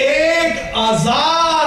1000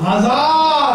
1000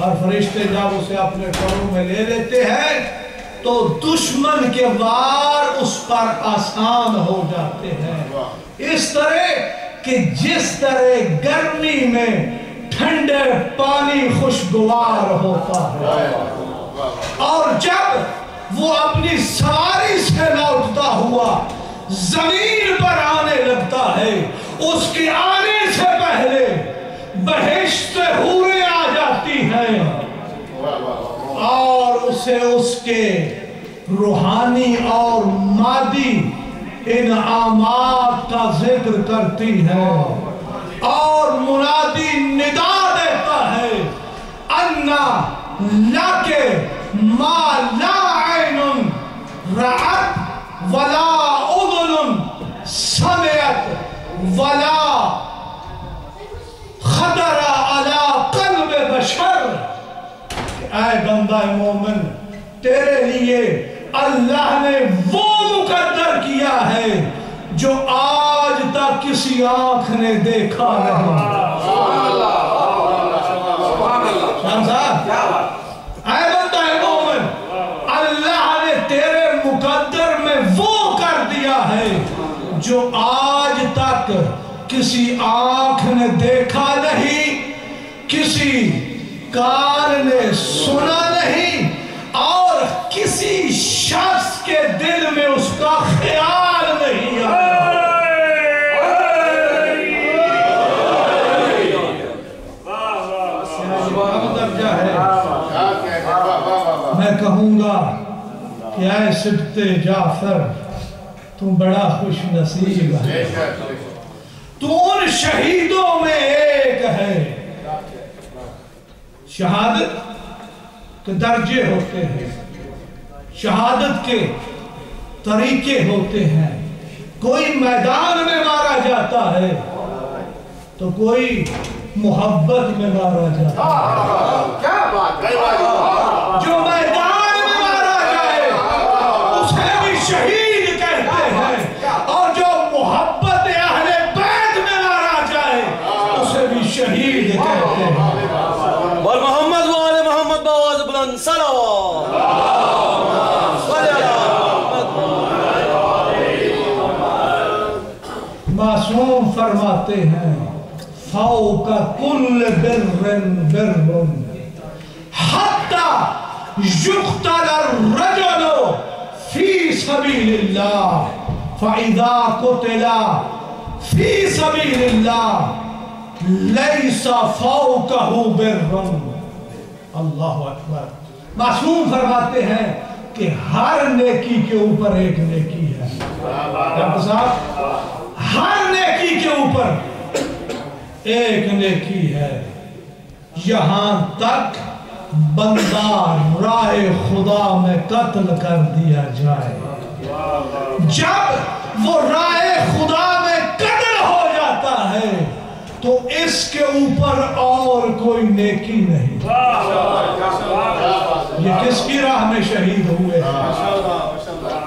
اور فرشتے جب اسے اپنے کروں میں لے لیتے ہیں تو دشمن کے وار اس پر آسان ہو جاتے ہیں، اس طرح کہ جس طرح گرمی میں ٹھنڈے پانی خوشگوار ہوتا ہے، اور جب وہ اپنی سواری سے لوٹتا ہوا زمین پر آنے لگتا ہے، اس کے آنے سے پہلے بہشت سے حوریں آ جاتی ہیں اور اسے اس کے روحانی اور مادی انعامات کا ذکر کرتی ہے، اور منادی ندا دیتا ہے انا لکے ما لا عین رأت ولا اذن سمعت ولا خطر علی قلب بشر۔ اے بندہ مومن، تیرے لیے اللہ نے وہ مقدر کیا ہے جو آج تک کسی آنکھ نے دیکھا نہیں۔ اے بندہ مومن، اللہ نے تیرے مقدر میں وہ کر دیا ہے جو آج تک کسی آنکھ نے دیکھا نہیں، کسی کان نے سنا نہیں، اور کسی شخص کے دل میں اس کا خیال نہیں آیا۔ درجہ ہے، میں کہوں گا کہ اے سبط جعفر، تم بڑا خوش نصیب ہے، تو ان شہیدوں میں ایک ہے۔ شہادت کے درجے ہوتے ہیں، شہادت کے طریقے ہوتے ہیں، کوئی میدان میں مارا جاتا ہے تو کوئی محبت میں مارا جاتا ہے۔ جو میدان میں مارا جائے اسے بھی شہید کہتے ہیں، اور جو محبت اہل بیت میں مارا جائے اسے بھی شہید کہتے ہیں۔ اور محمد وآل محمد بآواز بلند صلوات۔ معصوم فرماتے ہیں فوق کل بر بر حتی یقتل الرجل فی سبیل اللہ فَإِذَا قُتِلَ فِي سَبِيلِ اللَّهِ لَيْسَ فَوْقَهُ بِرٌ۔ اللہ اکبر۔ معصوم فرماتے ہیں کہ ہر نیکی کے اوپر ایک نیکی ہے، ہر نیکی کے اوپر ایک نیکی ہے، یہاں تک بندہ راہ خدا میں قتل کر دیا جائے۔ جب وہ راہ خدا میں قتل ہو جاتا ہے تو اس کے اوپر اور کوئی نیکی نہیں۔ یہ کس کی راہ میں شہید ہوئے ہیں؟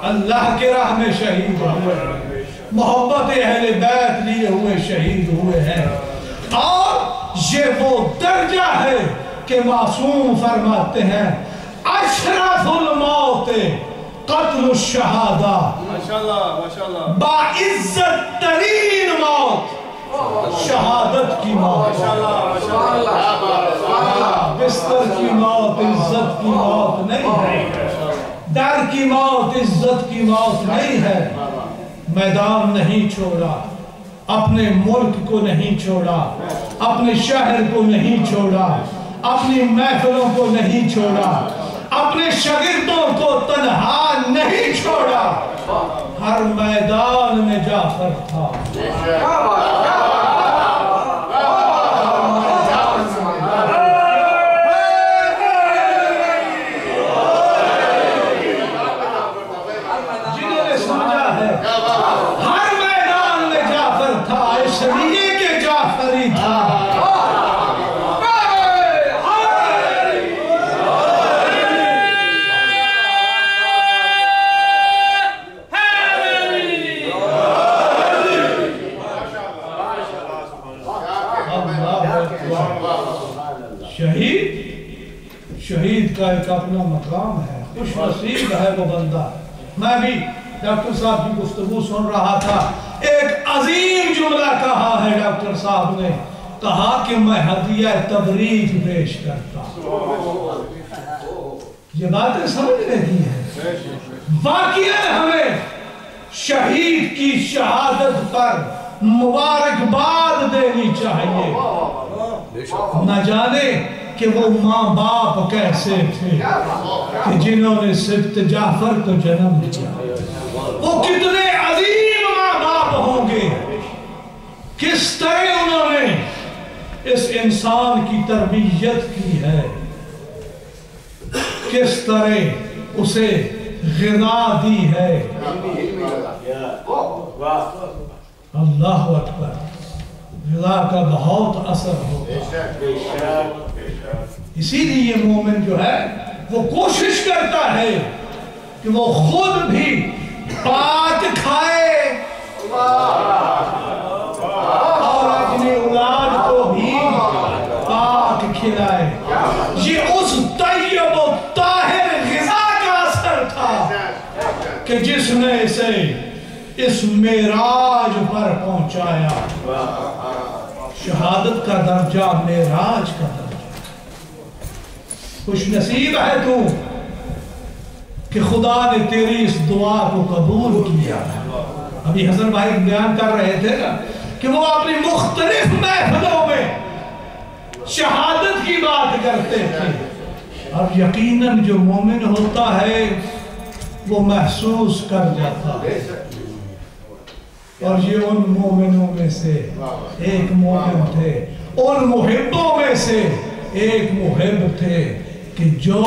اللہ کے راہ میں شہید ہوئے ہیں، محبت اہل بیت لیے ہوئے شہید ہوئے ہیں، اور یہ وہ درجہ ہے کہ معصوم فرماتے ہیں اشرف الموت قتل الشہادہ، باعزت ترین موت شہادت کی موت۔ بستر کی موت عزت کی موت نہیں ہے، ڈر کی موت عزت کی موت نہیں ہے۔ میدان نہیں چھوڑا، اپنے ملک کو نہیں چھوڑا، اپنے شہر کو نہیں چھوڑا، اپنی محفلوں کو نہیں چھوڑا، اپنے شاگردوں کو تنہا نہیں چھوڑا، ہر میدان میں جعفر تھا۔ جنہوں نے سمجھا ہے ہر میدان میں جعفر تھا، اس لیے کہ جعفر ہی تھا۔ شہید کا ایک اپنا مقام ہے، خوش نصیب ہے وہ بندہ۔ میں بھی ڈاکٹر صاحب کی گفتگو سن رہا تھا، ایک عظیم جملہ کہا ہے ڈاکٹر صاحب نے، کہا کہ میں ہدیہ تبریک پیش کرتا ہوں۔ یہ باتیں سمجھنے کی ہیں۔ واقعاً ہمیں شہید کی شہادت پر مبارکباد دینی چاہیے۔ نہ جانے کہ وہ ماں باپ کیسے تھے کہ جنہوں نے سبط جعفر کو جنم دیا، وہ کتنے عظیم ماں باپ ہوں گے، کس طرح انہوں نے اس انسان کی تربیت کی ہے، کس طرح اسے غذا دی ہے۔ اللہ اکبر، غذا کا بہت اثر ہوتا ہے۔ اسی لیے مومن جو ہے وہ کوشش کرتا ہے کہ وہ خود بھی پاک کھائے اور اپنی اولاد کو بھی پاک کھلائے۔ یہ اس طیب و طاہر غذا کا اثر تھا کہ جس نے اسے اس معراج پر پہنچایا۔ شہادت کا درجہ معراج کا درجہ۔ خوش نصیب ہے تو کہ خدا نے تیری اس دعا کو قبول کیا۔ ابھی حسن بھائی بیان کر رہے تھے نا کہ وہ اپنی مختلف محفلوں میں شہادت کی بات کرتے تھے، اور یقیناً جو مومن ہوتا ہے وہ محسوس کر جاتا ہے۔ اور یہ ان مومنوں میں سے ایک مومن تھے، ان محبوں میں سے ایک محب تھے کہ جو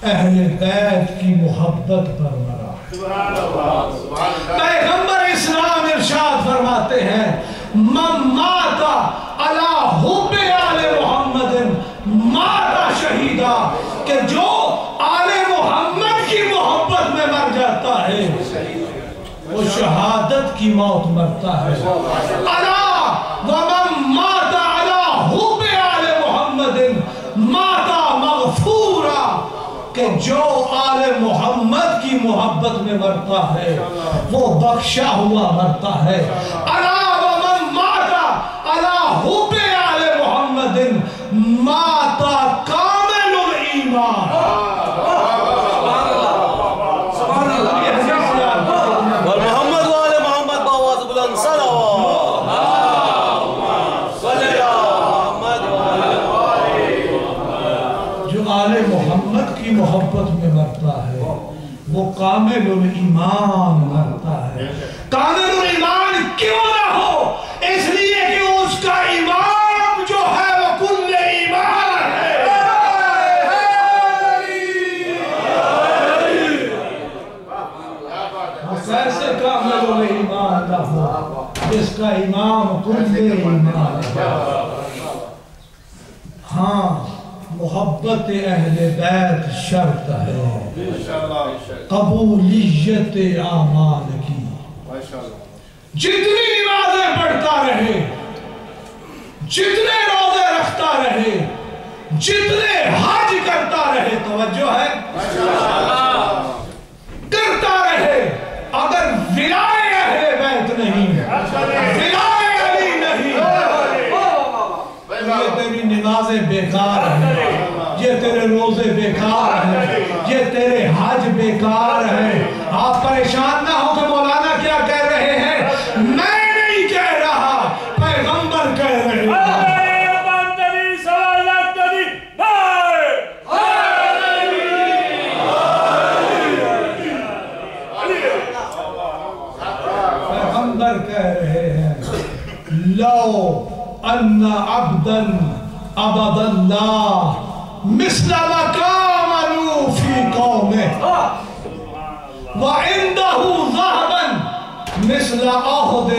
اہل بیت کی محبت پر مرا۔ پیغمبر اسلام ارشاد فرماتے ہیں من مات علی حب آل محمد مات شہیدا، کہ جو آل محمد کی محبت میں مر جاتا ہے وہ شہادت کی موت مرتا ہے۔ الا ومن مات علی حب آل محمد مات مغفورا، کہ جو آل محمد کی محبت میں مرتا ہے وہ بخشا ہوا مرتا ہے۔ الا ومن مات علی حب آل محمد مات کامل الایمان۔ محبت میں مرتا ہے وہ کامل الایمان مرتا ہے۔ کامل الایمان کیوں نہ ہو؟ اس لیے کہ اس کا ایمان جو ہے وہ کل ایمان ہے۔ کیسے کامل الایمان نہ ہو جس کا ایمان کل ایمان ہے؟ ہاں، محبت اہل بیت شرط ہے قبولیت اعمال کی۔ جتنی نمازیں پڑھتا رہے، جتنے روزے رکھتا رہے، جتنے حج کرتا رہے، توجہ ہے، کرتا رہے، اگر ولائے اہل بیت نہیں، ولائے علی نہیں، یہ تیری نمازیں بیکار ہیں، یہ تیرے روزے بیکار ہیں، یہ تیرے حج بیکار ہیں۔ آپ پریشان نہ ہو کہ مولانا کیا کہہ رہے ہیں، میں نہیں کہہ رہا، پیغمبر کہہ رہے ہیں۔ پیغمبر کہہ رہے ہیں لو ان عبدا عبد اللہ مثل مقام له في قومه وعنده ذهبا مثل أحد